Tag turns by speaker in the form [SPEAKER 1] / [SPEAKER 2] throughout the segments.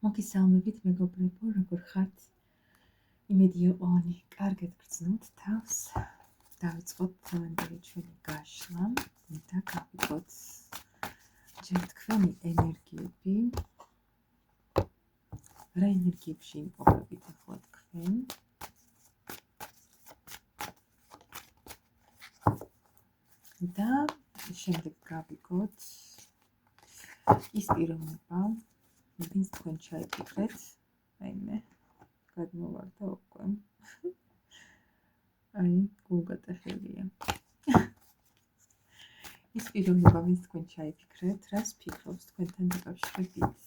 [SPEAKER 1] მოგესალმებით მეგობრებო, როგორ ხართ? იმედია ყველანი კარგად გრძნობთ თავს. დავიწყოთ დღევანდელი ჩვენი გაშლა და გავიგოთ ჯერ თქვენი ენერგიები. რა ენერგიებში იმყოფებით ახლა თქვენ? და შემდეგ გავიგოთ ის პიროვნება, ვინც თქვენ ჩაიფიქრეთ. აი მე გადმოვარდა უკვე. აი, გულგატეხილია. ის პიროვნება, ვინც თქვენ ჩაიფიქრეთ, რას ფიქრობს თქვენთან დაკავშირებით?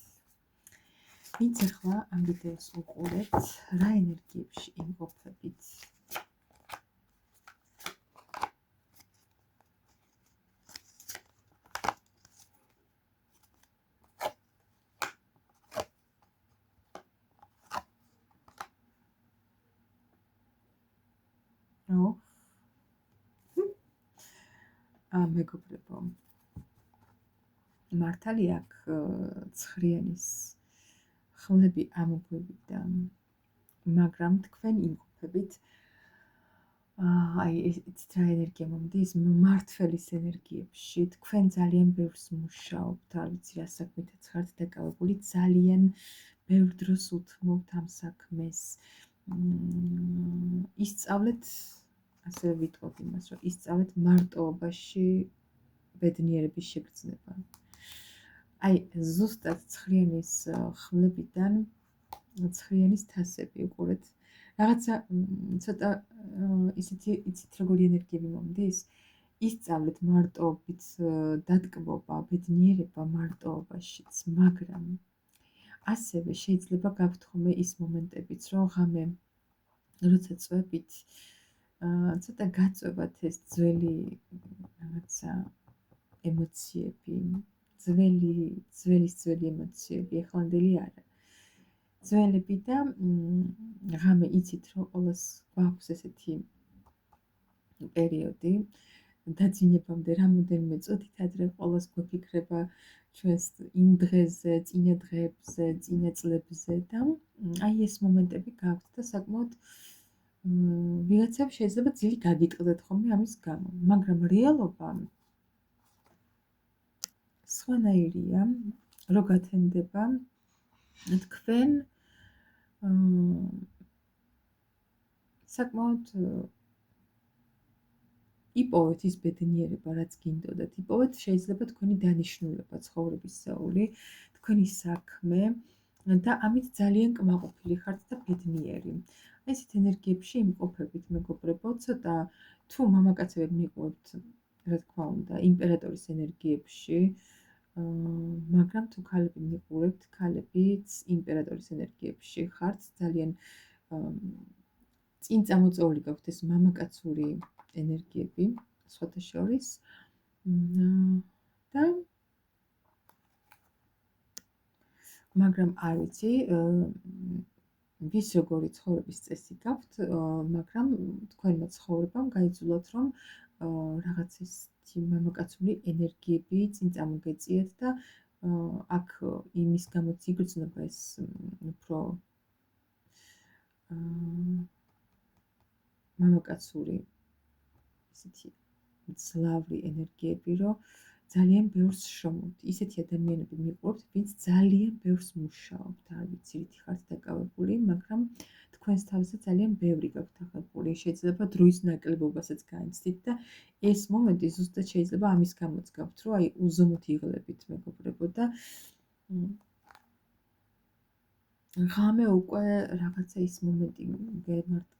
[SPEAKER 1] ვინც ახლა ამ ვიდეოს უყურებთ, რა ენერგიებში იმყოფებით? მეგობრებო, მართალია აქ ცხრიანის ხმლები ამოგვევიდა, მაგრამ თქვენ იმყოფებით აი იცით რა ენერგია მომდის, მმართველის ენერგიებში. თქვენ ძალიან ბევრს მუშაობთ, არ ვიცი რა საქმითაც ხართ დაკავებული, ძალიან ბევრ დროს უთმობთ ამ საქმეს. ისწავლეთ, ასევე ვიტყობ იმას, რომ ისწავლეთ მარტოობაში ბედნიერების შეგრძნება. აი ზუსტად ცხრიანის ხმლებიდან ცხრიანის თასები უყურეთ. რაღაცა ცოტა ისეთი იცით როგორი ენერგიები მომდის? ისწავლეთ მარტოობით დატკბობა, ბედნიერება მარტოობაშიც, მაგრამ ასევე შეიძლება გაქვთ ხოლმე ის მომენტებიც, რომ ღამე როცა წვებით, ცოტა გაწვევათ ეს ძველი რაღაცა ემოციები, ძველი ემოციები, ეხლანდელი არა. ძველები და ღამე იცით, რომ ყოველს გვაქვს ესეთი პერიოდი, დაძინებამდე რამოდენიმე წუთით ადრე ყოველს გვეფიქრება ჩვენს იმ დღეზე, წინა დღეებზე, წინა წლებზე და აი ეს მომენტები გაქვთ და საკმაოდ ვიღაცებს შეიძლება ძილი გაგიტყდეთ ხოლმე ამის გამო, მაგრამ რეალობა სხვანაირია, რო გათენდება თქვენ საკმაოდ იპოვეთ ის ბედნიერება, რაც გინდოდათ. იპოვეთ შეიძლება თქვენი დანიშნულება, ცხოვრებისეული, თქვენი საქმე და ამით ძალიან კმაყოფილი ხართ და ბედნიერი. ესეთ ენერგიებში იმყოფებით, მეგობრებო, ცოტა თუ მამაკაცები მიყურებთ, რა თქმა უნდა, იმპერატორის ენერგიებში, მაგრამ თუ ქალები მიყურებთ, ქალებიც იმპერატორის ენერგიებში ხართ, ძალიან წინ წამოწეული გაქვთ ეს მამაკაცური ენერგიები, სხვათა შორის და მაგრამ არ ვიცი, ვის როგორი ცხოვრების წესი გაქვთ, მაგრამ თქვენმა ცხოვრებამ გაიძულოთ, რომ რაღაც ესეთი მამაკაცური ენერგიები წინ წამოგეწიეთ და აქ იმის გამოც იგრძნობა ეს უფრო მამაკაცური ესეთი ძლავრი ენერგიები, რომ ძალიან ბევრს შრომობთ. ისეთი ადამიანები მიყურებთ, ვინც ძალიან ბევრს მუშაობთ, არ ვიცი რითი ხართ დაკავებული, მაგრამ თქვენს თავზე ძალიან ბევრი გაქვთ აღებული. შეიძლება დროის ნაკლებობასაც განიცდით და ეს მომენტი ზუსტად შეიძლება ამის გამოც გაქვთ, რომ აი უზომოდ იღლებით, მეგობრებო და ღამე უკვე რაღაცა ის მომენტი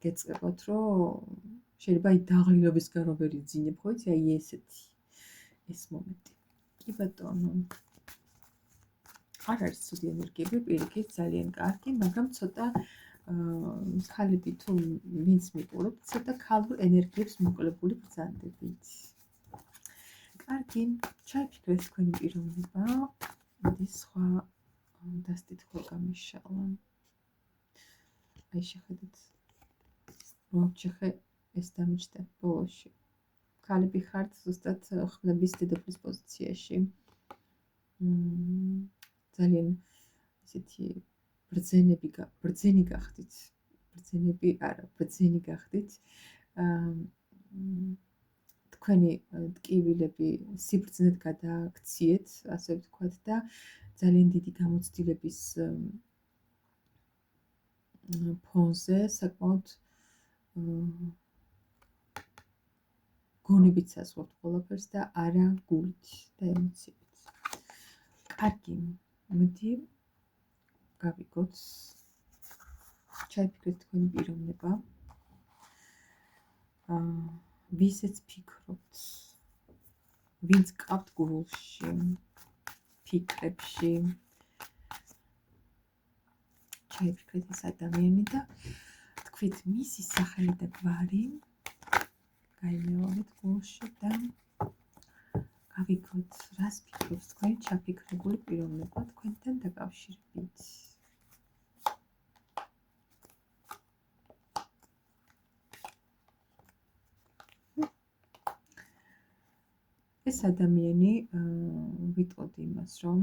[SPEAKER 1] გეწყებათ, რომ შეიძლება აი დაღლილობის გარო ვერ იძინებ, ხო იცი, აი ესეთი ეს მომენტი. კი ბატონო. არ არის ცუდი ენერგიები, პირიქით ძალიან კარგი, მაგრამ ცოტა ქალები თუ ვინც მიყურებთ, ცოტა ქალურ ენერგიებს მოკლებული ბრძანდებით. კარგი, ჩაიფიქრეთ თქვენი პიროვნება, მოდი სხვა დასტით ხო გამიშალა. აი შეხედეთ, მოაჩეხე ეს დამიჯდა ბოლოში. ქალები ხართ ზუსტად ხმლების დედოფლის პოზიციაში. ძალიან ისეთი ბრძენი გახდით. ბრძენები არა, ბრძენი გახდით. თქვენი ტკივილები სიბრძნედ გადააქციეთ, ასე ვთქვათ და ძალიან დიდი გამოცდილების ფონზე საკმაოდ გონებით საზღვართ ყველაფერს და არა გულით და ემოციებით. კარგი, მოდი გავიგოთ. ჩაიფიქრეთ თქვენი პიროვნება. ვისაც ფიქრობთ, ვინც გყავთ გულში, ფიქრებში. ჩაიფიქრეთ ეს ადამიანი და თქვით მისი სახელი და გვარი. გაიმეორეთ გულში და გავიგოთ, რას ფიქრობს თქვენი ჩაფიქრებული პიროვნება თქვენთან დაკავშირებით. ეს ადამიანი ვიტყოდი იმას, რომ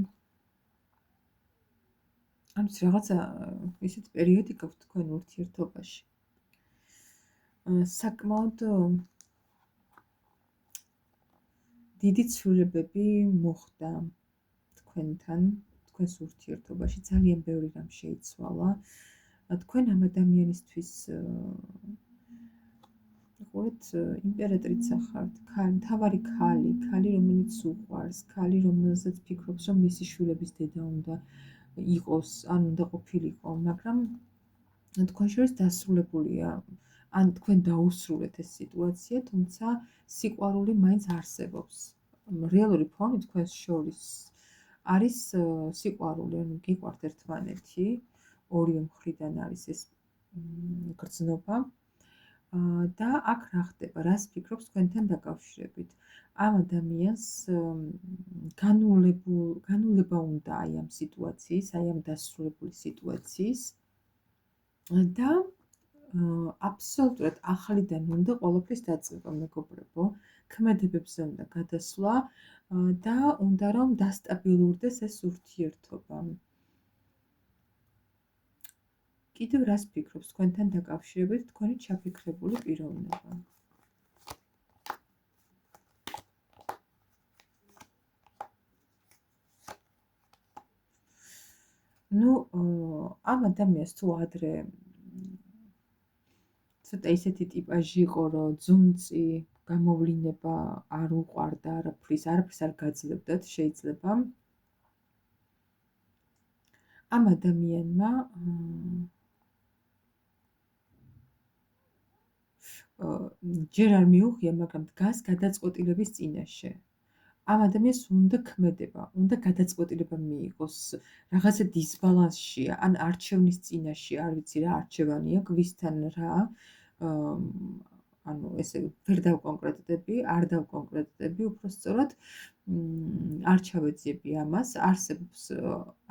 [SPEAKER 1] ანუ რაღაცა ისეთ პერიოდი გაქვთ თქვენ ურთიერთობაში. საკმაოდ დიდი ცვლილებები მოხდა თქვენთან, თქვენს ურთიერთობაში, ძალიან ბევრი რამ შეიცვალა. თქვენ ამ ადამიანისთვის ყურეთ, იმპერატრიცა ხართ, მთავარი ქალი, რომელიც უყვარს, ქალი, რომელზეც ფიქრობს, რომ მისი შვილების დედა უნდა იყოს, ან უნდა ყოფილიყო, მაგრამ თქვენ შორის დასრულებულია, ან თქვენ დაუსრულეთ ეს სიტუაცია, თუმცა სიყვარული მაინც არსებობს. რეალური ფონი თქვენს შორის არის სიყვარული, ანუ გიყვართ ერთმანეთი, ორივე მხრიდან არის ეს გრძნობა. და აქ რა ხდება, რას ფიქრობს თქვენთან დაკავშირებით. ამ ადამიანს განულება უნდა აი ამ სიტუაციის, აი ამ დასრულებული სიტუაციის და აბსოლუტურად ახლიდან უნდა ყველაფრის დაწყება, მეგობრებო, ქმედებებზე უნდა გადასვლა და უნდა რომ დასტაბილურდეს ეს ურთიერთობა. კიდევ რას ფიქრობს თქვენთან დაკავშირებით თქვენი ჩაფიქრებული პიროვნება. ნუ ამ ადამიანს თუ ადრე ცოტა ისეთი ტიპაჟი იყო, რომ ძუნწი, გამოვლინება არ უყვარდა, არაფრის არ გაძლევდათ, შეიძლება ამ ადამიანმა ჯერ არ მიუღია, მაგრამ დგას გადაწყვეტილების წინაშე. ამ ადამიანს უნდა ქმედება, უნდა გადაწყვეტილება მიიღოს, რაღაცა დისბალანსშია, ან არჩევნის წინაშე, არ ვიცი რა არჩევანია, გვისთან რა. ანუ ესე ვერ დავკონკრეტდები, არ დავკონკრეტდები, უბრალოდ არ ჩავეძიები ამას, არსებობს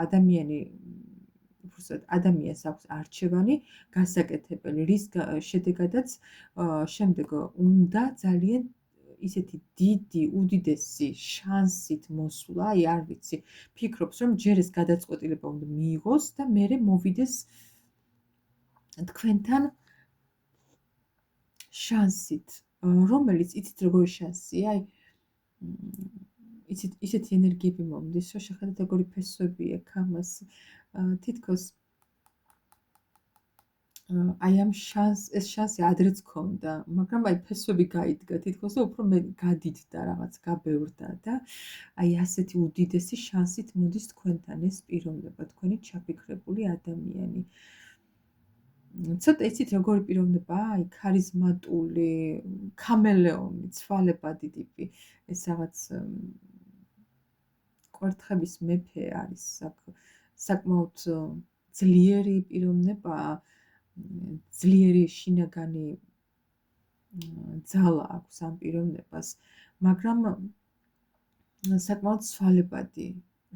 [SPEAKER 1] ადამიანი ადამიანს აქვს არჩევანი, გასაკეთებელი, რის შედეგადაც შემდეგ უნდა ძალიან ისეთი დიდი, უდიდესი შანსით მოსვლა, აი არ ვიცი, ფიქრობს, რომ ჯერ ეს გადაწყვეტილება უნდა მიიღოს და მერე მოვიდეს თქვენთან შანსით, რომელიც იცით როგორი შანსია, აი ისეთი ენერგიები მომდის, რომ შეხედეთ როგორი ფესვები აქვს ამას, თითქოს აი ამ ეს შანსი ადრეც ქონდა, მაგრამ აი ფესვები გაიდგა თითქოს და უფრო მე გადიდდა რაღაც, გაბევრდა და აი ასეთი უდიდესი შანსით მოდის თქვენთან ეს პიროვნება, თქვენი ჩაფიქრებული ადამიანი. ცოტა იცით როგორი პიროვნებაა, აი ქარიზმატული, ქამელეონი, ცვალებადი ტიპი, ეს რაღაც კვერთხების მეფე არის, საკმაოდ ძლიერი პიროვნებაა, ძლიერი შინაგანი ძალა აქვს ამ პიროვნებას, მაგრამ საკმაოდ ცვალებადი,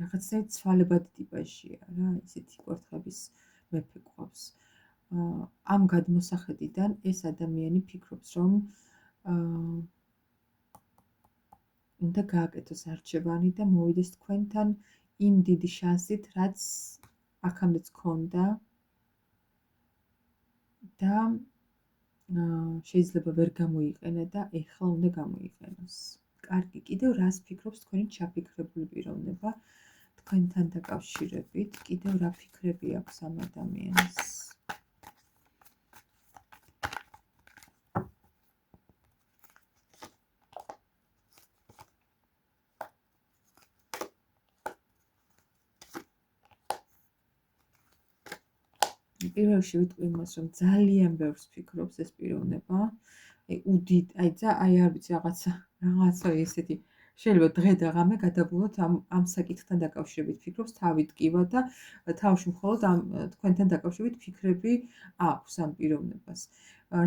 [SPEAKER 1] რაღაცნაირად ცვალებადი ტიპაჟია რა, ისეთი კვერთხების მეფე ყავს. ამ გადმოსახედიდან ეს ადამიანი ფიქრობს, რომ უნდა გააკეთოს არჩევანი და მოვიდეს თქვენთან იმ დიდი შანსით, რაც აქამდეც ქონდა და შეიძლება ვერ გამოიყენა და ეხლა უნდა გამოიყენოს. კარგი, კიდევ რას ფიქრობს თქვენი ჩაფიქრებული პიროვნება თქვენთან დაკავშირებით? კიდევ რა ფიქრები აქვს ამ ადამიანს? პირველში ვიტყვი იმას, რომ ძალიან ბევრს ფიქრობს ეს პიროვნება. უდით, აი არ ვიცი რაღაცა ესეთი შეიძლება დღე და ღამე გადაგულოთ ამ საკითხთან დაკავშირებით ფიქრობს, თავი ტკივა და თავში მხოლოდ ამ თქვენთან დაკავშირებით ფიქრები აქვს ამ პიროვნებას.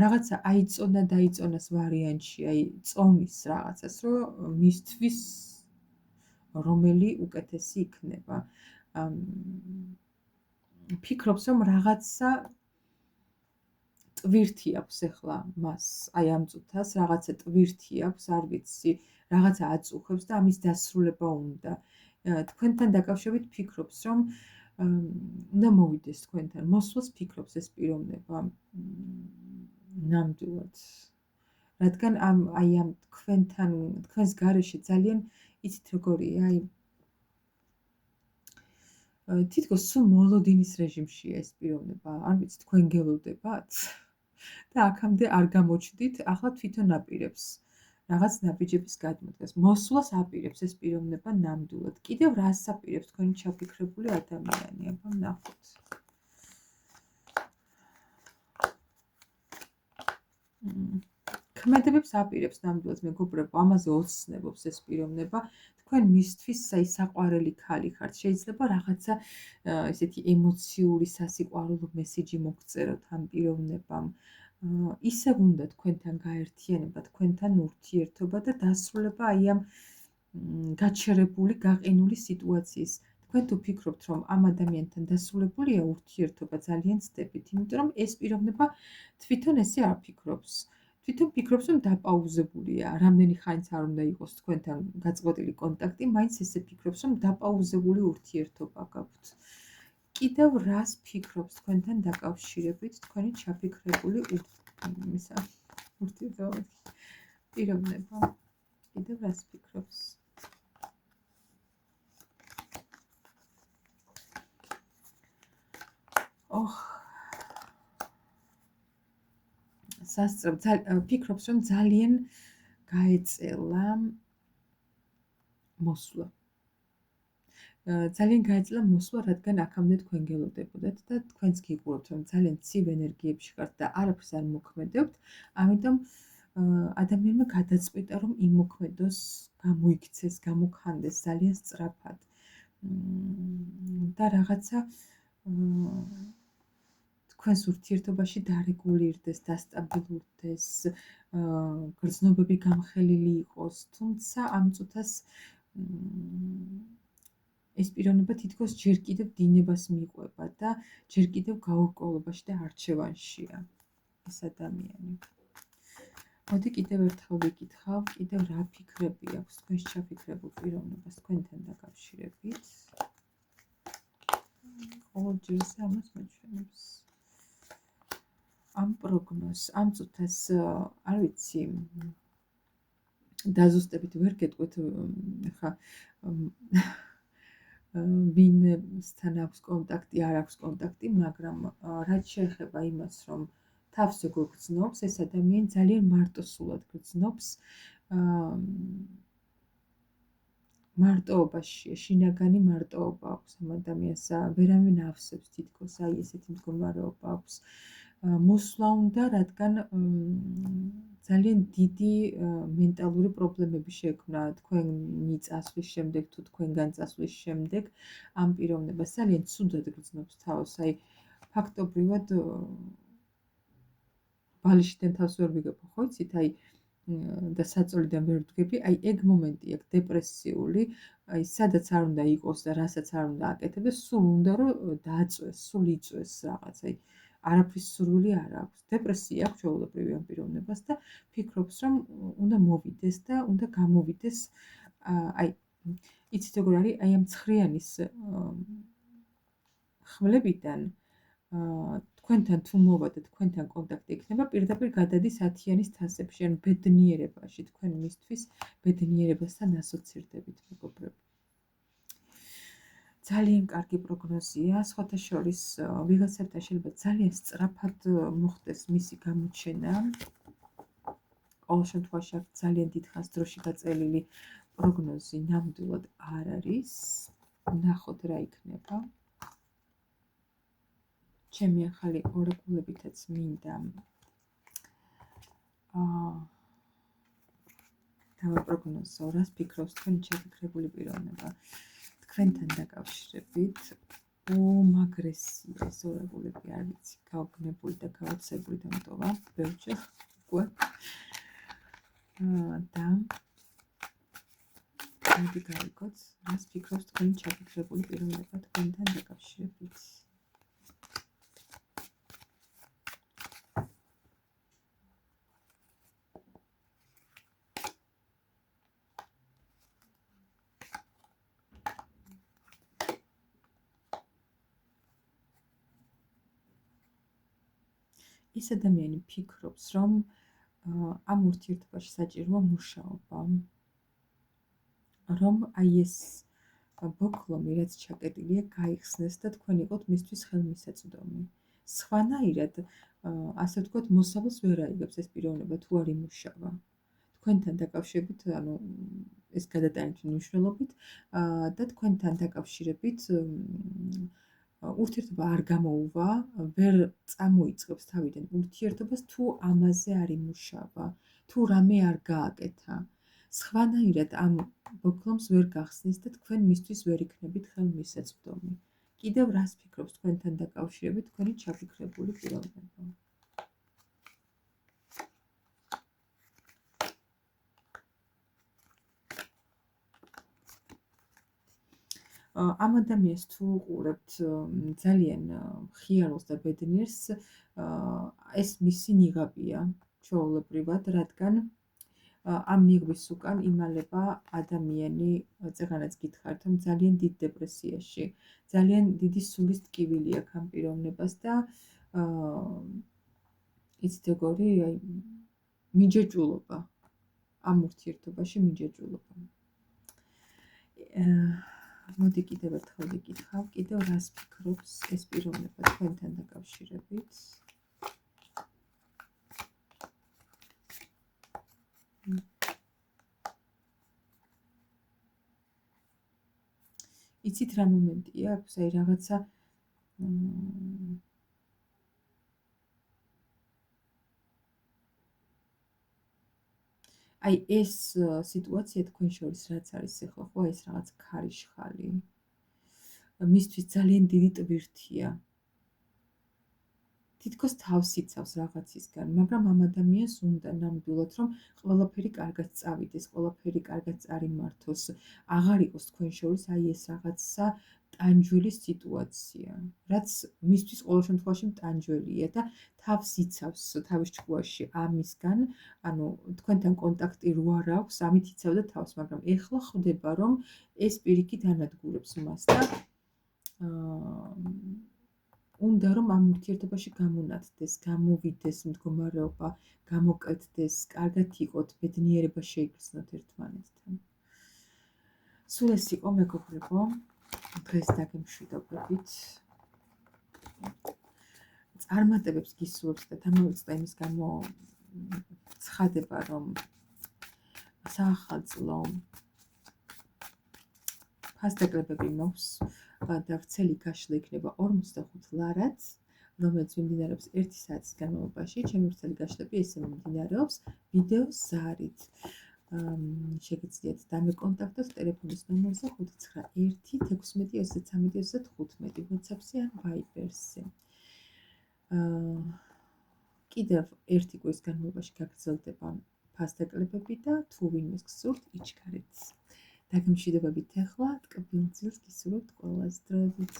[SPEAKER 1] რაღაცა დაიწონას ვარიანტში, აი წონის რაღაცას, რომ მისთვის რომელი უკეთესი იქნება. ფიქრობს, რომ რაღაცა ტვირთი აქვს ახლა მას, აი ამ წუთას, რაღაცა ტვირთი აქვს, არ ვიცი, რაღაცა აწუხებს და ამის დასრულება უნდა. თქვენთან დაკავშირებით ფიქრობს, რომ უნდა მოვიდეს თქვენთან. მოსვლას ფიქრობს ეს პიროვნება. ნამდვილად. რადგან აი ამ თქვენს გარეშე ძალიან იცით როგორია, აი თითქოს სულ მოლოდინის რეჟიმშია ეს პიროვნება. არ ვიცი, თქვენ გელოდებათ და აქამდე არ გამოჩდით, ახლა თვითონ აპირებს რაღაც ნაბიჯების გადმოდგას. მოსვლას აპირებს ეს პიროვნება ნამდვილად. კიდევ რას აპირებს თქვენი ჩაფიქრებული ადამიანი? აბა ვნახოთ. ქმედებებს აპირებს ნამდვილად, მეგობრებო, ამაზე ოცნებობს ეს პიროვნება. თქვენ მისთვის საყვარელი ქალი ხართ. შეიძლება რაღაცა ესეთი ემოციური სასიყვარულო მესიჯი მოგწეროთ ამ პიროვნებამ. ისევ უნდა თქვენთან გაერთიანება, თქვენთან ურთიერთობა და დასრულება აი ამ გაჩერებული, გაყინული სიტუაციის. თქვენ თუ ფიქრობთ, რომ ამ ადამიანთან დასრულებულია ურთიერთობა, ძალიან ცდებით, იმიტომ რომ ეს პიროვნება თვითონ ესე არ ფიქრობს. თვითონ ფიქრობს, რომ დაპაუზებულია, რამდენი ხანიც არ უნდა იყოს თქვენთან გაწყვეტილი კონტაქტი, მაინც ესე ფიქრობს, რომ დაპაუზებული ურთიერთობა გაქვთ. კიდევ რას ფიქრობს თქვენთან დაკავშირებით თქვენი ჩაფიქრებული ურთიერთობა პიროვნება? კიდევ რას ფიქრობს? ფიქრობს, რომ ძალიან გაეწელა მოსვლა. ძალიან გაეწელა მოსვლა, რადგან აქამდე თქვენ გელოდებოდეთ და თქვენც გიყურებთ, რომ ძალიან ცივ ენერგიებში ხართ და არაფერს არ მოქმედებთ, ამიტომ ადამიანმა გადაწყვიტა, რომ იმოქმედოს, გამოიქცეს, გამოქანდეს ძალიან სწრაფად. და რაღაცა თქვენს ურთიერთობაში დარეგულირდეს, დასტაბილურდეს, გრძნობები გამხელილი იყოს, თუმცა ამ წუთას ეს პიროვნება თითქოს ჯერ კიდევ დინებას მიყვება და ჯერ კიდევ გაურკვევლობაში და არჩევანშია ეს ადამიანი. მოდი კიდევ ერთხელ ვიკითხავ, კიდევ რა ფიქრები აქვს თქვენს ჩაფიქრებულ პიროვნებას თქვენთან დაკავშირებით. ყოველჯერზე ამას მოჩვენებს. ამ პროგნოზს, ამ წუთას, არ ვიცი, დაზუსტებით ვერ გეტყვით, ხა ვინმესთან აქვს კონტაქტი, არ აქვს კონტაქტი, მაგრამ რაც შეეხება იმას, რომ თავს როგორ გრძნობს, ეს ადამიანი ძალიან მარტოსულად გრძნობს. მარტოობაშია, შინაგანი მარტოობა აქვს ამ ადამიანს, ვერავინ ავსებს თითქოს, აი ესეთი მდგომარეობა აქვს. მოსვლა უნდა, რადგან ძალიან დიდი მენტალური პრობლემები შეექმნა თქვენი წასვლის შემდეგ თუ თქვენგან წასვლის შემდეგ ამ პიროვნებას. ძალიან ცუდად გრძნობს თავს, აი ფაქტობრივად ბალიშიდან თავს ვერ ვიგებ, ხო იცით, აი და საწოლიდან ვერ ვდგები, აი ეგ მომენტი აქვს დეპრესიული, აი სადაც არ უნდა იყოს და რასაც არ უნდა აკეთებდეს, სულ უნდა რომ დააწვეს, სულ იწვეს რაღაც, აი არაფრის სურვილი არ აქვს. დეპრესია აქვს ჩვეულებრივი ამ პიროვნებას და ფიქრობს, რომ უნდა მოვიდეს და უნდა გამოვიდეს, აი იცით როგორ არის, აი ამ ცხრიანის ხმლებიდან თქვენთან თუ მოვა და თქვენთან კონტაქტი იქნება, პირდაპირ გადადის 10-იანის თასებში, ან ბედნიერებაში, თქვენ მისთვის ბედნიერებასთან ასოცირდებით, მეგობრებო. ძალიან კარგი პროგნოზია, სხვათა შორის ვიღაცებთან შეიძლება ძალიან სწრაფად მოხდეს მისი გამოჩენა. ყოველ შემთხვევაში აქ ძალიან დიდ ხანს დროში გაწელილი პროგნოზი ნამდვილად არ არის. ნახოთ რა იქნება. ჩემი ახალი ორაკულებითაც მინდა დავაპროგნოზო, რას ფიქრობს თქვენი ჩაფიქრებული პიროვნება თქვენთან დაკავშირებით. უმაგრესია ეს ორაკულები, არ ვიცი, გაოგნებული და გაოცებული დამტოვა ბევრჯერ უკვე. და მოდი გავიგოთ, რას ფიქრობს თქვენი ჩაფიქრებული პიროვნება თქვენთან დაკავშირებით. ის ადამიანი ფიქრობს, რომ ამ ურთიერთობაში საჭიროა მუშაობა, რომ აი ეს ბოკლომი, რაც ჩაკეტილია, გაიხსნეს და თქვენ იყოთ მისთვის ხელმისაწვდომი. სხვანაირად, ასე ვთქვათ, მოსავალს ვერ აიღებს ეს პიროვნება თუ არ იმუშავა. თქვენთან დაკავშირებით, ანუ ეს გადატანით მნიშვნელობით და თქვენთან დაკავშირებით ურთიერთობა არ გამოუვა, ვერ წამოიწყებს თავიდან ურთიერთობას თუ ამაზე არ იმუშავა, თუ რამე არ გააკეთა. სხვანაირად ამ ბოკლომს ვერ გახსნის და თქვენ მისთვის ვერ იქნებით ხელმისაწვდომი. კიდევ რას ფიქრობს თქვენთან დაკავშირებით თქვენი ჩაფიქრებული პიროვნება? ამ ადამიანს თუ უყურებთ ძალიან ხიარულს და ბედნიერს, ეს მისი ნიღაბია ჩვეულებრივად, რადგან ამ ნიღბის უკან იმალება ადამიანი, წეღანაც გითხარით, რომ ძალიან დიდ დეპრესიაში, ძალიან დიდი სულის ტკივილი აქვს ამ პიროვნებას და იცით როგორი, აი მიჯეჭულობა, ამ ურთიერთობაში მიჯეჭულობა. მოდი კიდევ ერთხელ ვიკითხავ, კიდევ რას ფიქრობს ეს პიროვნება თქვენთან დაკავშირებით? იცით რა მომენტია აქვს, აი რაღაცა აი ეს სიტუაცია თქვენ შორის რაც არის ახლა, ხო, ეს რაღაც ქარიშხალი. მისთვის ძალიან დიდი ტვირთია. თითქოს თავს იცავს რაღაცისგან, მაგრამ ამ ადამიანს უნდა ნამდვილად, რომ ყველაფერი კარგად წავიდეს, ყველაფერი კარგად წარიმართოს. აღარ იყოს თქვენ შორის აი ეს რაღაცა ტანჯველი სიტუაცია, რაც მისთვის ყოველ შემთხვევაში ტანჯველია და თავს იცავს თავის ჭკუაში ამისგან, ანუ თქვენთან კონტაქტი რო არ აქვს, ამით იცავდა თავს, მაგრამ ეხლა ხვდება, რომ ეს პირიქით ანადგურებს მას და უნდა რომ ამ ურთიერთობაში გამონათდეს, გამოვიდეს მდგომარეობა, გამოკეთდეს, კარგად იყოთ, ბედნიერება შეიგრძნოთ ერთმანეთთან. სულ ეს იყო, მეგობრებო, დღეს დაგემშვიდობებით. წარმატებებს გისურვებთ და დამოვიწყდა იმის გამო ცხადება, რომ საახალწლო ფასდაკლებები მოქვს და ვრცელი გაშლა იქნება 45 ლარად, რომელიც მიმდინარეობს 1 საათის განმავლობაში. ჩემი ვრცელი გაშლები ესე მიმდინარეობს ვიდეოს ზარით. შეგიძლიათ დამეკონტაქტოთ ტელეფონის ნომერზე 591-16-33-35 WhatsApp-ზე ან Viber-ზე. კიდევ ერთი კვირის განმავლობაში გაგრძელდება ფასდაკლებები და თუ ვინმეს გსურთ, იჩქარეთ. დაგემშვიდობებით ახლა, ტკბილ ძილს გისურვებთ ყველას. დროებით.